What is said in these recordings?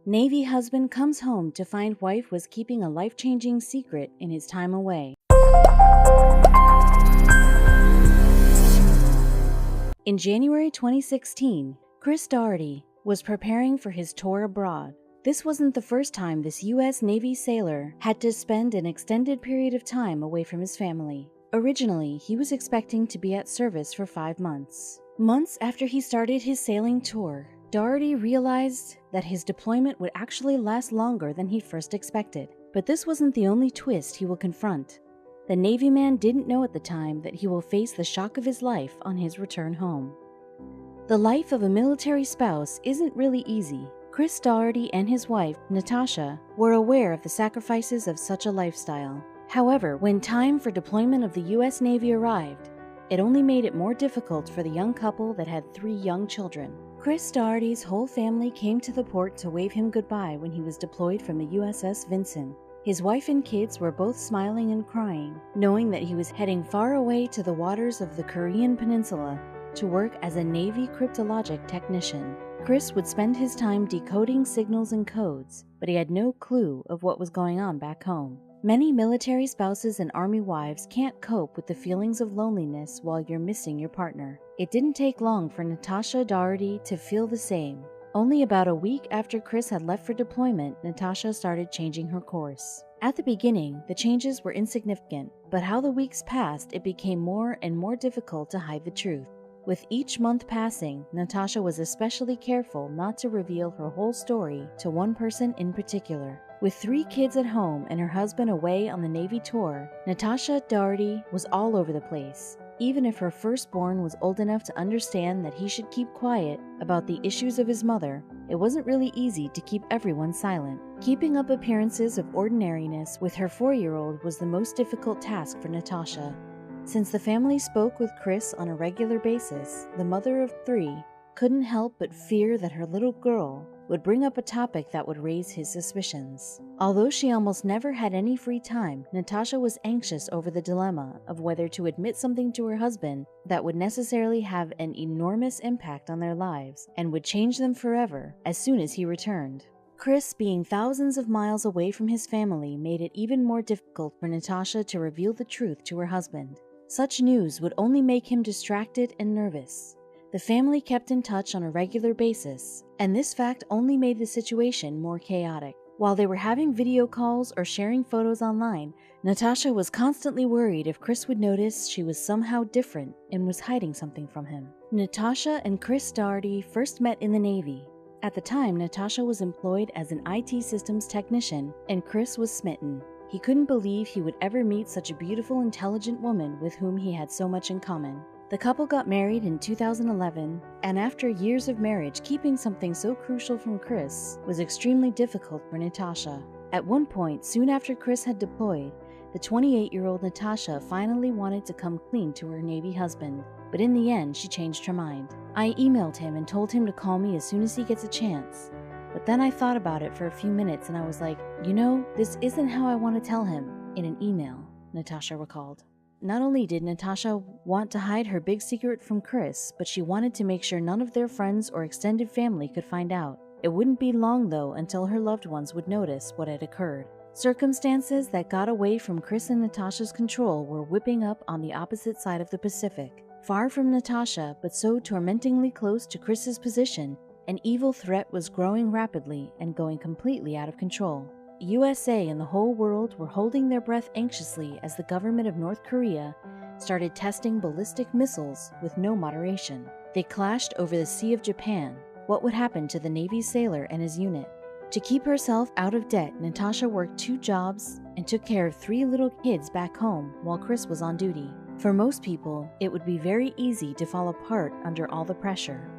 Navy husband comes home to find wife was keeping a life-changing secret in his time away. In January 2016, Chris Doherty was preparing for his tour abroad. This wasn't the first time this U.S. Navy sailor had to spend an extended period of time away from his family. Originally, he was expecting to be at service for 5 months. Months after he started his sailing tour, Doherty realized that his deployment would actually last longer than he first expected. But this wasn't the only twist he will confront. The Navy man didn't know at the time that he will face the shock of his life on his return home. The life of a military spouse isn't really easy. Chris Doherty and his wife, Natasha, were aware of the sacrifices of such a lifestyle. However, when time for deployment of the U.S. Navy arrived, it only made it more difficult for the young couple that had 3 young children. Chris Doherty's whole family came to the port to wave him goodbye when he was deployed from the USS Vincent. His wife and kids were both smiling and crying, knowing that he was heading far away to the waters of the Korean Peninsula to work as a Navy cryptologic technician. Chris would spend his time decoding signals and codes, but he had no clue of what was going on back home. Many military spouses and Army wives can't cope with the feelings of loneliness while you're missing your partner. It didn't take long for Natasha Doherty to feel the same. Only about a week after Chris had left for deployment, Natasha started changing her course. At the beginning, the changes were insignificant, but how the weeks passed, it became more and more difficult to hide the truth. With each month passing, Natasha was especially careful not to reveal her whole story to one person in particular. With 3 kids at home and her husband away on the Navy tour, Natasha Doherty was all over the place. Even if her firstborn was old enough to understand that he should keep quiet about the issues of his mother, it wasn't really easy to keep everyone silent. Keeping up appearances of ordinariness with her 4-year-old was the most difficult task for Natasha. Since the family spoke with Chris on a regular basis, the mother of 3 couldn't help but fear that her little girl would bring up a topic that would raise his suspicions. Although she almost never had any free time, Natasha was anxious over the dilemma of whether to admit something to her husband that would necessarily have an enormous impact on their lives and would change them forever as soon as he returned. Chris, being thousands of miles away from his family, made it even more difficult for Natasha to reveal the truth to her husband. Such news would only make him distracted and nervous. The family kept in touch on a regular basis, and this fact only made the situation more chaotic. While they were having video calls or sharing photos online, Natasha was constantly worried if Chris would notice she was somehow different and was hiding something from him. Natasha and Chris Doherty first met in the Navy. At the time, Natasha was employed as an IT systems technician, and Chris was smitten. He couldn't believe he would ever meet such a beautiful, intelligent woman with whom he had so much in common. The couple got married in 2011, and after years of marriage, keeping something so crucial from Chris was extremely difficult for Natasha. At one point, soon after Chris had deployed, the 28-year-old Natasha finally wanted to come clean to her Navy husband, but in the end, she changed her mind. I emailed him and told him to call me as soon as he gets a chance. But then I thought about it for a few minutes and I was like, this isn't how I want to tell him in an email, Natasha recalled. Not only did Natasha want to hide her big secret from Chris, but she wanted to make sure none of their friends or extended family could find out. It wouldn't be long, though, until her loved ones would notice what had occurred. Circumstances that got away from Chris and Natasha's control were whipping up on the opposite side of the Pacific. Far from Natasha, but so tormentingly close to Chris's position, an evil threat was growing rapidly and going completely out of control. USA and the whole world were holding their breath anxiously as the government of North Korea started testing ballistic missiles with no moderation. They clashed over the Sea of Japan. What would happen to the Navy sailor and his unit? To keep herself out of debt, Natasha worked 2 jobs and took care of 3 little kids back home while Chris was on duty. For most people, it would be very easy to fall apart under all the pressure.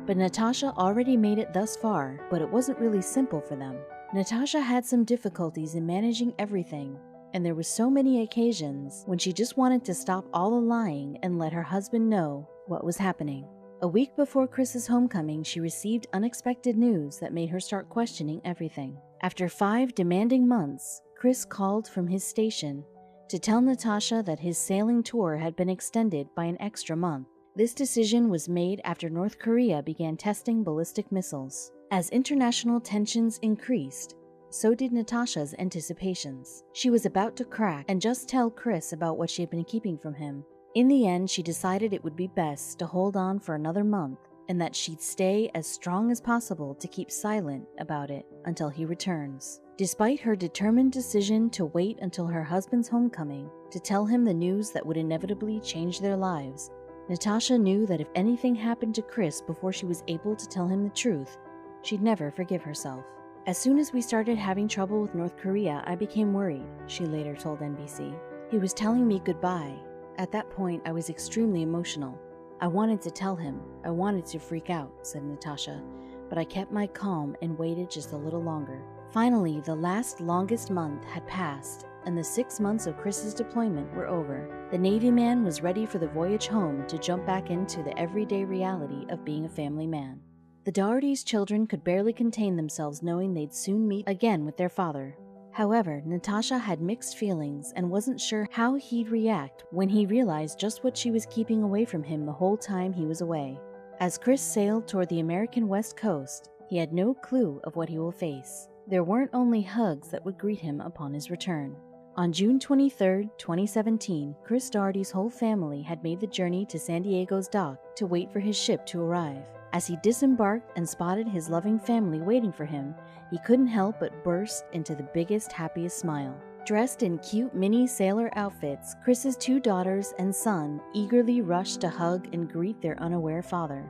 But Natasha already made it thus far, but it wasn't really simple for them. Natasha had some difficulties in managing everything, and there were so many occasions when she just wanted to stop all the lying and let her husband know what was happening. A week before Chris's homecoming, she received unexpected news that made her start questioning everything. After 5 demanding months, Chris called from his station to tell Natasha that his sailing tour had been extended by an extra month. This decision was made after North Korea began testing ballistic missiles. As international tensions increased, so did Natasha's anticipations. She was about to crack and just tell Chris about what she had been keeping from him. In the end, she decided it would be best to hold on for another month and that she'd stay as strong as possible to keep silent about it until he returns. Despite her determined decision to wait until her husband's homecoming to tell him the news that would inevitably change their lives, Natasha knew that if anything happened to Chris before she was able to tell him the truth, she'd never forgive herself. As soon as we started having trouble with North Korea, I became worried, she later told NBC. He was telling me goodbye. At that point, I was extremely emotional. I wanted to tell him. I wanted to freak out, said Natasha, but I kept my calm and waited just a little longer. Finally, the longest month had passed, and the 6 months of Chris's deployment were over. The Navy man was ready for the voyage home to jump back into the everyday reality of being a family man. The Dohertys' children could barely contain themselves knowing they'd soon meet again with their father. However, Natasha had mixed feelings and wasn't sure how he'd react when he realized just what she was keeping away from him the whole time he was away. As Chris sailed toward the American West Coast, he had no clue of what he will face. There weren't only hugs that would greet him upon his return. On June 23, 2017, Chris Doherty's whole family had made the journey to San Diego's dock to wait for his ship to arrive. As he disembarked and spotted his loving family waiting for him, he couldn't help but burst into the biggest, happiest smile. Dressed in cute mini sailor outfits, Chris's 2 daughters and son eagerly rushed to hug and greet their unaware father.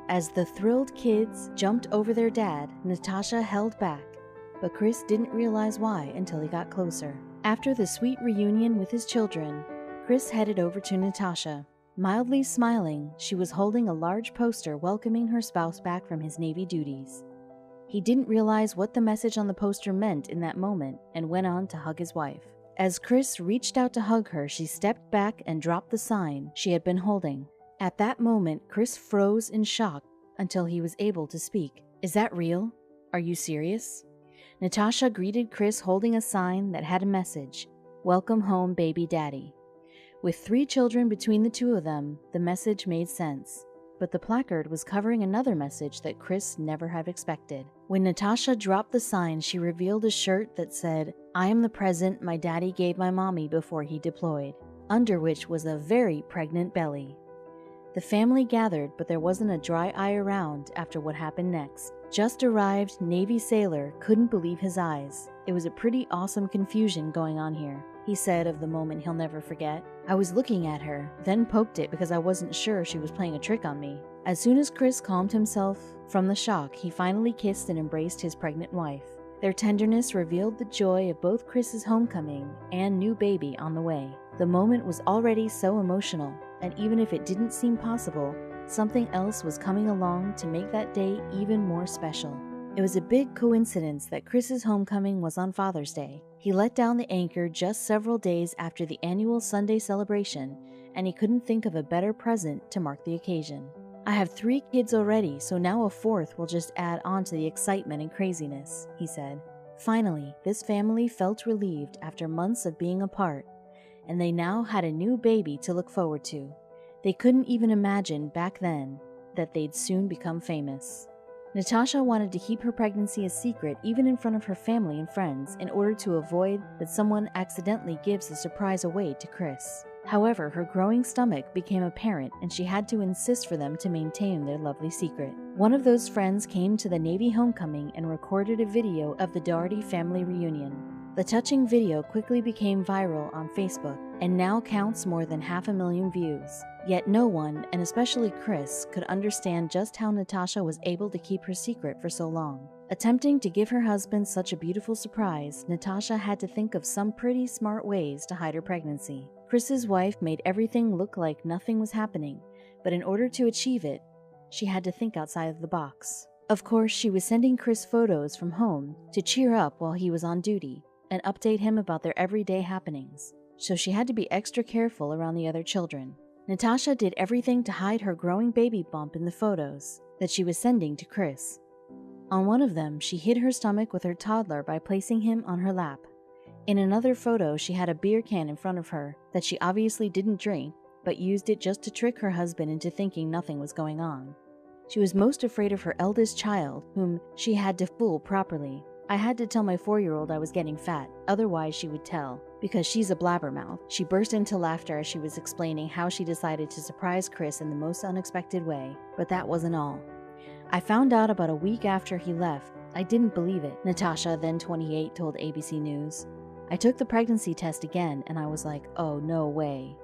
As the thrilled kids jumped over their dad, Natasha held back, but Chris didn't realize why until he got closer. After the sweet reunion with his children, Chris headed over to Natasha. Mildly smiling, she was holding a large poster welcoming her spouse back from his Navy duties. He didn't realize what the message on the poster meant in that moment and went on to hug his wife. As Chris reached out to hug her, she stepped back and dropped the sign she had been holding. At that moment, Chris froze in shock until he was able to speak. "Is that real? Are you serious?" Natasha greeted Chris holding a sign that had a message, "Welcome home, baby daddy." With 3 children between the 2 of them, the message made sense. But the placard was covering another message that Chris never had expected. When Natasha dropped the sign, she revealed a shirt that said, "I am the present my daddy gave my mommy before he deployed," under which was a very pregnant belly. The family gathered, but there wasn't a dry eye around after what happened next. Just arrived Navy sailor couldn't believe his eyes. It was a pretty awesome confusion going on here, he said of the moment he'll never forget. "I was looking at her, then poked it because I wasn't sure she was playing a trick on me." As soon as Chris calmed himself from the shock, he finally kissed and embraced his pregnant wife. Their tenderness revealed the joy of both Chris's homecoming and new baby on the way. The moment was already so emotional, and even if it didn't seem possible, something else was coming along to make that day even more special. It was a big coincidence that Chris's homecoming was on Father's Day. He let down the anchor just several days after the annual Sunday celebration, and he couldn't think of a better present to mark the occasion. "I have 3 kids already, so now a 4th will just add on to the excitement and craziness," he said. Finally, this family felt relieved after months of being apart, and they now had a new baby to look forward to. They couldn't even imagine back then that they'd soon become famous. Natasha wanted to keep her pregnancy a secret even in front of her family and friends in order to avoid that someone accidentally gives the surprise away to Chris. However, her growing stomach became apparent and she had to insist for them to maintain their lovely secret. One of those friends came to the Navy homecoming and recorded a video of the Doherty family reunion. The touching video quickly became viral on Facebook and now counts more than 500,000 views. Yet no one, and especially Chris, could understand just how Natasha was able to keep her secret for so long. Attempting to give her husband such a beautiful surprise, Natasha had to think of some pretty smart ways to hide her pregnancy. Chris's wife made everything look like nothing was happening, but in order to achieve it, she had to think outside of the box. Of course, she was sending Chris photos from home to cheer up while he was on duty and update him about their everyday happenings, so she had to be extra careful around the other children. Natasha did everything to hide her growing baby bump in the photos that she was sending to Chris. On one of them, she hid her stomach with her toddler by placing him on her lap. In another photo, she had a beer can in front of her that she obviously didn't drink, but used it just to trick her husband into thinking nothing was going on. She was most afraid of her eldest child, whom she had to fool properly. I had to tell my 4-year-old I was getting fat, otherwise she would tell. Because she's a blabbermouth, she burst into laughter as she was explaining how she decided to surprise Chris in the most unexpected way. But that wasn't all. I found out about a week after he left. I didn't believe it, Natasha, then 28, told ABC News. I took the pregnancy test again and I was like, oh, no way.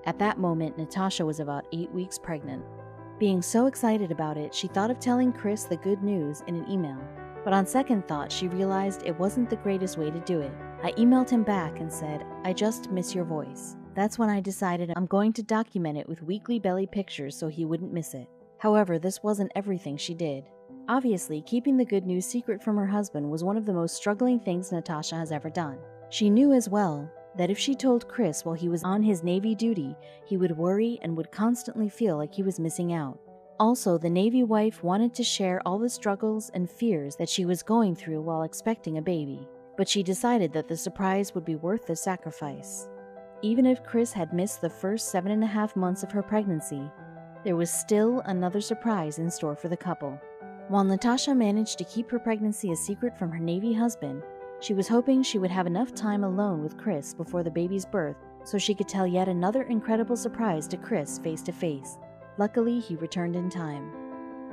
At that moment, Natasha was about 8 weeks pregnant. Being so excited about it, she thought of telling Chris the good news in an email. But on second thought, she realized it wasn't the greatest way to do it. I emailed him back and said, I just miss your voice. That's when I decided I'm going to document it with weekly belly pictures so he wouldn't miss it. However, this wasn't everything she did. Obviously, keeping the good news secret from her husband was one of the most struggling things Natasha has ever done. She knew as well that if she told Chris while he was on his Navy duty, he would worry and would constantly feel like he was missing out. Also, the Navy wife wanted to share all the struggles and fears that she was going through while expecting a baby, but she decided that the surprise would be worth the sacrifice. Even if Chris had missed the first 7.5 months of her pregnancy, there was still another surprise in store for the couple. While Natasha managed to keep her pregnancy a secret from her Navy husband, she was hoping she would have enough time alone with Chris before the baby's birth so she could tell yet another incredible surprise to Chris face to face. Luckily, he returned in time.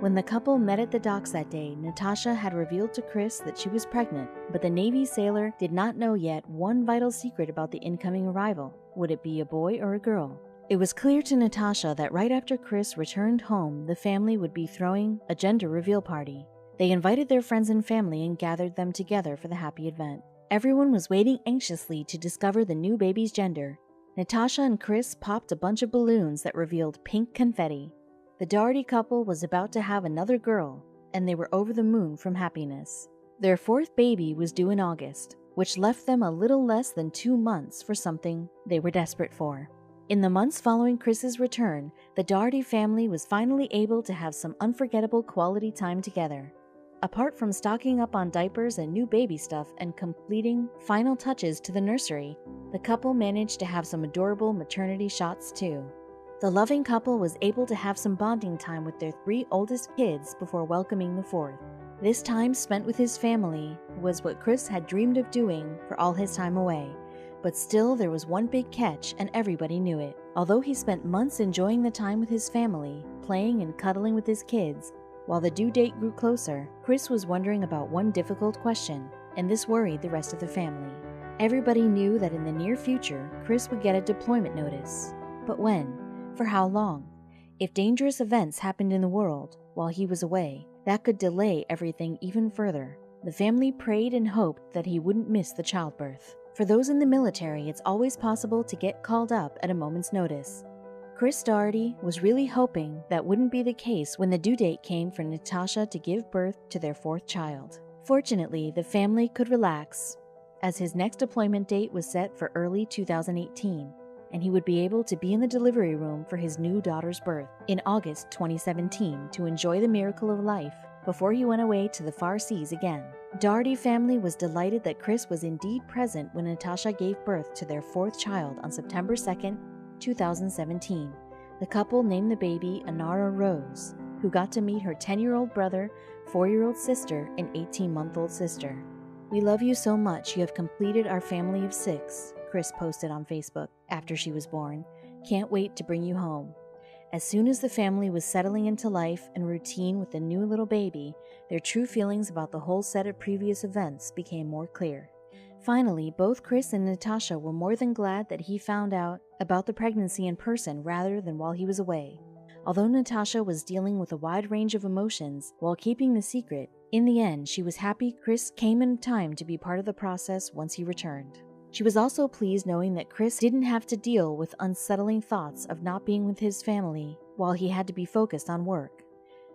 When the couple met at the docks that day, Natasha had revealed to Chris that she was pregnant, but the Navy sailor did not know yet one vital secret about the incoming arrival. Would it be a boy or a girl? It was clear to Natasha that right after Chris returned home, the family would be throwing a gender reveal party. They invited their friends and family and gathered them together for the happy event. Everyone was waiting anxiously to discover the new baby's gender. Natasha and Chris popped a bunch of balloons that revealed pink confetti. The Doherty couple was about to have another girl, and they were over the moon from happiness. Their 4th baby was due in August, which left them a little less than 2 months for something they were desperate for. In the months following Chris's return, the Doherty family was finally able to have some unforgettable quality time together. Apart from stocking up on diapers and new baby stuff and completing final touches to the nursery, the couple managed to have some adorable maternity shots too. The loving couple was able to have some bonding time with their 3 oldest kids before welcoming the 4th. This time spent with his family was what Chris had dreamed of doing for all his time away. But still, there was one big catch, and everybody knew it. Although he spent months enjoying the time with his family, playing and cuddling with his kids, while the due date grew closer, Chris was wondering about one difficult question, and this worried the rest of the family. Everybody knew that in the near future, Chris would get a deployment notice. But when? For how long? If dangerous events happened in the world while he was away, that could delay everything even further. The family prayed and hoped that he wouldn't miss the childbirth. For those in the military, it's always possible to get called up at a moment's notice. Chris Doherty was really hoping that wouldn't be the case when the due date came for Natasha to give birth to their 4th child. Fortunately, the family could relax, as his next deployment date was set for early 2018, and he would be able to be in the delivery room for his new daughter's birth in August 2017 to enjoy the miracle of life before he went away to the far seas again. Doherty family was delighted that Chris was indeed present when Natasha gave birth to their 4th child on September 2nd, 2017. The couple named the baby Anara Rose, who got to meet her 10-year-old brother, 4-year-old sister, and 18-month-old sister. "We love you so much. You have completed our family of 6, Chris posted on Facebook after she was born. "Can't wait to bring you home." As soon as the family was settling into life and routine with the new little baby, their true feelings about the whole set of previous events became more clear. Finally, both Chris and Natasha were more than glad that he found out about the pregnancy in person rather than while he was away. Although Natasha was dealing with a wide range of emotions while keeping the secret, in the end, she was happy Chris came in time to be part of the process once he returned. She was also pleased knowing that Chris didn't have to deal with unsettling thoughts of not being with his family while he had to be focused on work.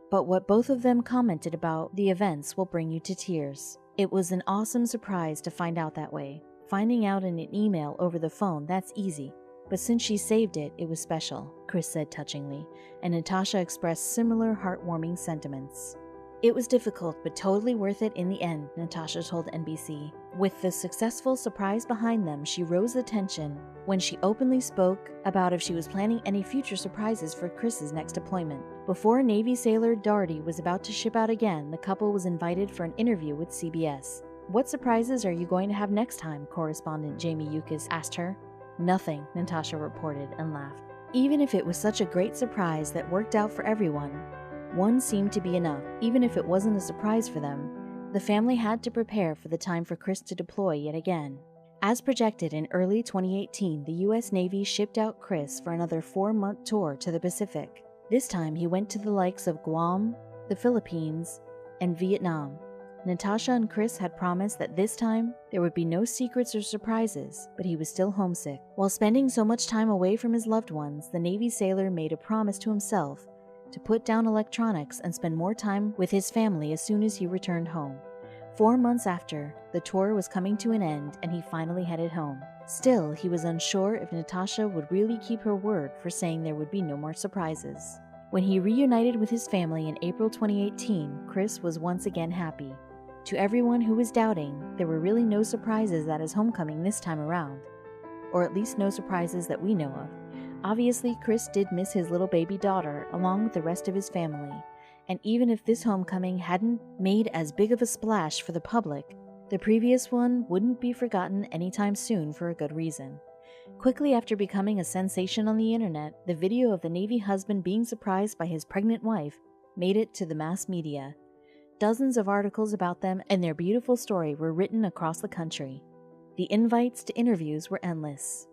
But what both of them commented about the events will bring you to tears. It was an awesome surprise to find out that way. Finding out in an email over the phone, that's easy. But since she saved it, it was special, Chris said touchingly, and Natasha expressed similar heartwarming sentiments. "It was difficult, but totally worth it in the end," Natasha told NBC. With the successful surprise behind them, she rose the tension when she openly spoke about if she was planning any future surprises for Chris's next deployment. Before Navy sailor Doherty was about to ship out again, the couple was invited for an interview with CBS. "What surprises are you going to have next time?" correspondent Jamie Yukas asked her. "Nothing," Natasha reported and laughed. Even if it was such a great surprise that worked out for everyone, one seemed to be enough. Even if it wasn't a surprise for them, the family had to prepare for the time for Chris to deploy yet again. As projected in early 2018, the U.S. Navy shipped out Chris for another 4-month tour to the Pacific. This time he went to the likes of Guam, the Philippines, and Vietnam. Natasha and Chris had promised that this time there would be no secrets or surprises, but he was still homesick. While spending so much time away from his loved ones, the Navy sailor made a promise to himself to put down electronics and spend more time with his family as soon as he returned home. 4 months after, the tour was coming to an end and he finally headed home. Still, he was unsure if Natasha would really keep her word for saying there would be no more surprises. When he reunited with his family in April 2018, Chris was once again happy. To everyone who was doubting, there were really no surprises at his homecoming this time around. Or at least no surprises that we know of. Obviously, Chris did miss his little baby daughter along with the rest of his family, and even if this homecoming hadn't made as big of a splash for the public, the previous one wouldn't be forgotten anytime soon for a good reason. Quickly after becoming a sensation on the internet, the video of the Navy husband being surprised by his pregnant wife made it to the mass media. Dozens of articles about them and their beautiful story were written across the country. The invites to interviews were endless.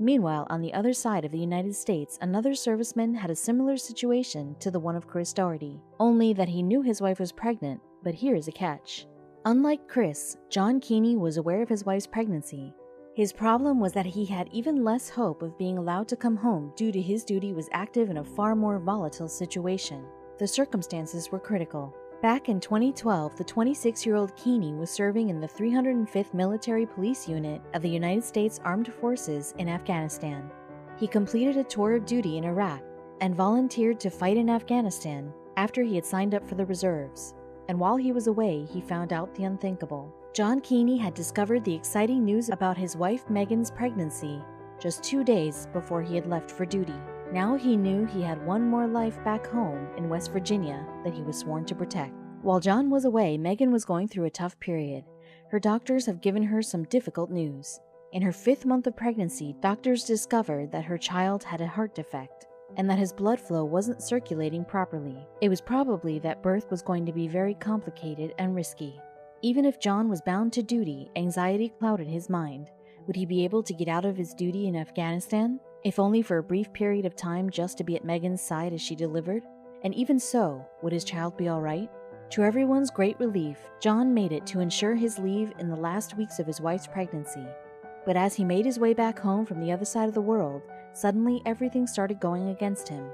Meanwhile, on the other side of the United States, another serviceman had a similar situation to the one of Chris Doherty, only that he knew his wife was pregnant, but here's a catch. Unlike Chris, John Keeney was aware of his wife's pregnancy. His problem was that he had even less hope of being allowed to come home due to his duty was active in a far more volatile situation. The circumstances were critical. Back in 2012, the 26-year-old Keeney was serving in the 305th Military Police Unit of the United States Armed Forces in Afghanistan. He completed a tour of duty in Iraq and volunteered to fight in Afghanistan after he had signed up for the reserves. And while he was away, he found out the unthinkable. John Keeney had discovered the exciting news about his wife Megan's pregnancy just 2 days before he had left for duty. Now he knew he had one more life back home in West Virginia that he was sworn to protect. While John was away, Megan was going through a tough period. Her doctors have given her some difficult news. In her 5th month of pregnancy, doctors discovered that her child had a heart defect and that his blood flow wasn't circulating properly. It was probably that birth was going to be very complicated and risky. Even if John was bound to duty, anxiety clouded his mind. Would he be able to get out of his duty in Afghanistan? If only for a brief period of time just to be at Megan's side as she delivered? And even so, would his child be all right? To everyone's great relief, John made it to ensure his leave in the last weeks of his wife's pregnancy. But as he made his way back home from the other side of the world, suddenly everything started going against him.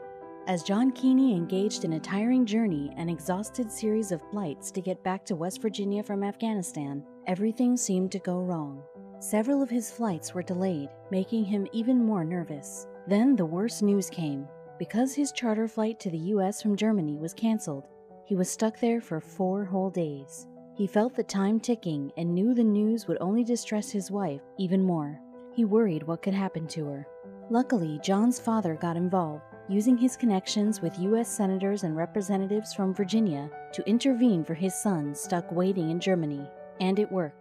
As John Keeney engaged in a tiring journey and exhausted series of flights to get back to West Virginia from Afghanistan, everything seemed to go wrong. Several of his flights were delayed, making him even more nervous. Then the worst news came. Because his charter flight to the U.S. from Germany was canceled, he was stuck there for 4 whole days. He felt the time ticking and knew the news would only distress his wife even more. He worried what could happen to her. Luckily, John's father got involved, using his connections with U.S. senators and representatives from Virginia to intervene for his son stuck waiting in Germany. And it worked.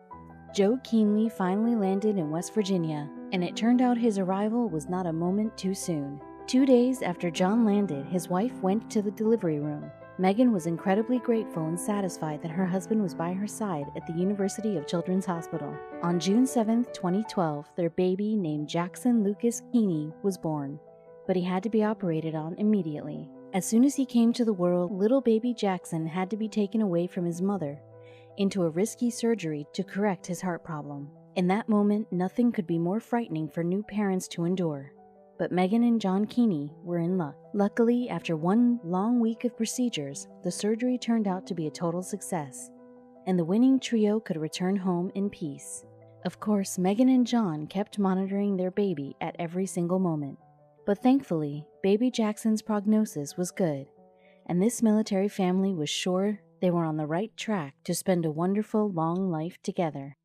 Joe Keeney finally landed in West Virginia, and it turned out his arrival was not a moment too soon. 2 days after John landed, his wife went to the delivery room. Megan was incredibly grateful and satisfied that her husband was by her side at the University of Children's Hospital. On June 7, 2012, their baby, named Jackson Lucas Keeney, was born, but he had to be operated on immediately. As soon as he came to the world, little baby Jackson had to be taken away from his mother into a risky surgery to correct his heart problem. In that moment, nothing could be more frightening for new parents to endure. But Megan and John Keeney were in luck. Luckily, after 1 long week of procedures, the surgery turned out to be a total success, and the winning trio could return home in peace. Of course, Megan and John kept monitoring their baby at every single moment. But thankfully, baby Jackson's prognosis was good. and this military family was sure they were on the right track to spend a wonderful long life together.